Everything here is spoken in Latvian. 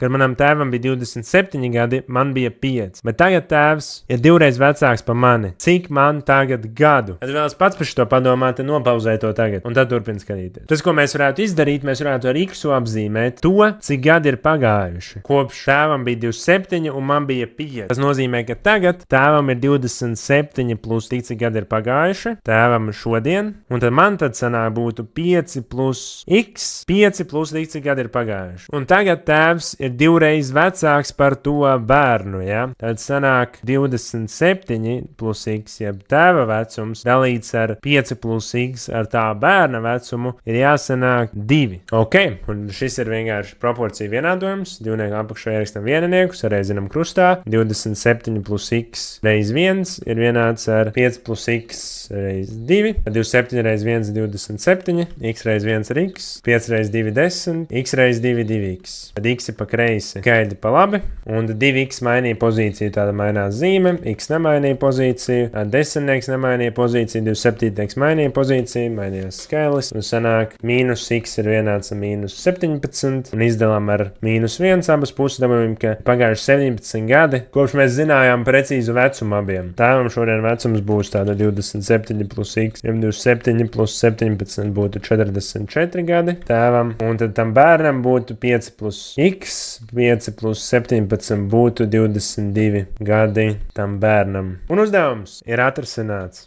kad manam tēvam bija 27 gadi, man bija 5. Bet tagad tēvs ir 2 reizes vecāks par mani. Cik man tagad gadu? Tad vēl es pats par šo padomāt, nopauzēju to tagad, un tad turpin skatīties. Tas, ko mēs varētu izdarīt, mēs varētu ar X apzīmēt to, cik gadi ir pagājuši. Kopš tēvam bija 27 un man bija 5. Tas nozīmē, ka tagad tēvam ir 27 plus cik gadi ir pagājuši, tēvam šodien, un tad man tad sanāk būtu 5 plus X, 5 plus cik gadi ir pagājuši. Un tagad tēvs ir 2 reizes vecāks par to bērnu, ja? Tad sanāk 27 plus X, jeb tēva vecums, dalīts ar 5 plus X ar tā bērna vecumu, ir jāsanāk 2. Ok, un šis ir vienkārši proporcija vienādojums. Divnieku apakšā ierakstam vieninieku, sareizinam krustā. 27 plus X reiz 1 ir vienāds ar 5 plus X reiz 2. 27 reiz 1 27, X reiz 1 ir X, 5 reiz 2 10, X reiz 2 2X. Tad X ir pa kreisi, skaidri pa labi, un 2X mainīja pozīciju, tāda mainās zīme, X nemainīja pozīciju, 10 nemainīja pozīciju, 27 mainīja pozīciju, mainījās skaitlis, un sanāk mīnus X ir vienāds ar mīnus 17, un izdalām ar mīnus 1 abas puses, dabūjam, ka pagājuši 17 gadi, kopš mēs zinājām precīzu vecumu abiem. Tēvam šodien vecums būs tāda 27 plus X, ja 27 plus 17 būtu 44 gadi tēvam, un tad tam bērnam būtu 5 plus X, 5 plus 17 būtu 22 gadi tam bērnam. Un uzdevums ir atrasināts.